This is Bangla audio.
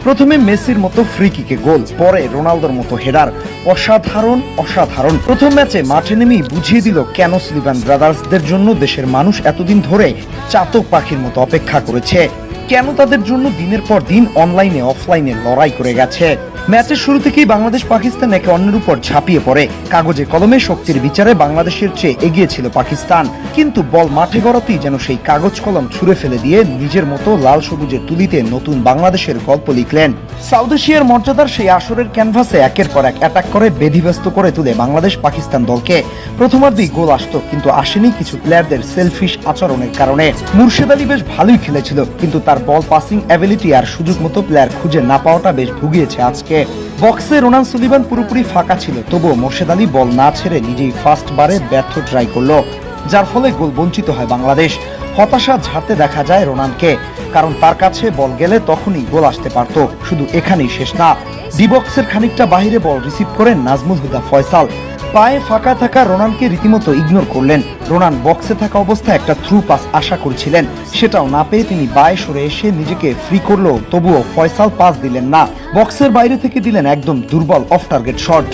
প্রথমে মেসির মতো ফ্রি কিকে গোল, পরে রোনালদোর মতো হেডার। অসাধারণ অসাধারণ। প্রথম ম্যাচে মাঠে নেমেই বুঝিয়ে দিল কেন সুলিভান ব্রাদার্সদের জন্য দেশের মানুষ এতদিন ধরে চাতক পাখির মতো অপেক্ষা করেছে, কেন তাদের জন্য দিনের পর দিন অনলাইনে অফলাইনে লড়াই করে গেছে। ম্যাচের শুরু থেকেই বাংলাদেশ পাকিস্তান একে অন্যের উপর ঝাঁপিয়ে পড়ে। কাগজে কলমে শক্তির বিচারে বাংলাদেশের চেয়ে এগিয়ে ছিল পাকিস্তান, কিন্তু বল মাঠে গড়াতেই যেন সেই কাগজ কলম ছুঁড়ে ফেলে দিয়ে নিজের মতো লাল সবুজের তুলিতে নতুন বাংলাদেশের গল্প লিখলেন। সাউথ এশিয়ার মর্যাদার সেই আসরের ক্যানভাসে একের পর এক অ্যাটাক করে বেধিব্যস্ত করে তুলে বাংলাদেশ পাকিস্তান দলকে। প্রথমার্ধেই গোল আসতো, কিন্তু আসেনি কিছু প্লেয়ারদের সেলফিশ আচরণের কারণে। মুর্শেদ আলী বেশ ভালোই খেলেছিল, কিন্তু তার বল পাসিং অ্যাবিলিটি আর সুযোগ মতো প্লেয়ার খুঁজে না পাওয়াটা বেশ ভুগিয়েছে আজকে। বক্সে রোনান সুলিভান পুরোপুরি ফাঁকা ছিল, তবুও মোর্শেদ আলী বল না ছেড়ে নিজেই ফার্স্ট বারে ব্যর্থ ট্রাই করলো, যার ফলে গোল বঞ্চিত হয় বাংলাদেশ। হতাশা ঝাড়তে দেখা যায় রোনানকে, কারণ তার কাছে বল গেলে তখনই গোল আসতে পারত। শুধু এখানেই শেষ না, ডি বক্সের খানিকটা বাহিরে বল রিসিভ করেন নাজমুল হুদা ফয়সাল। পায়ে ফাঁকা থাকা রোনানকে রীতিমতো ইগনোর করলেন। রোনান বক্সে থাকা অবস্থায় একটা থ্রু পাস আশা করছিলেন, সেটাও না পেয়ে তিনি বায়ে সরে এসে নিজেকে ফ্রি করলো, তবুও ফয়সাল পাস দিলেন না। বক্সের বাইরে থেকে দিলেন একদম দুর্বল অফ টার্গেট শট।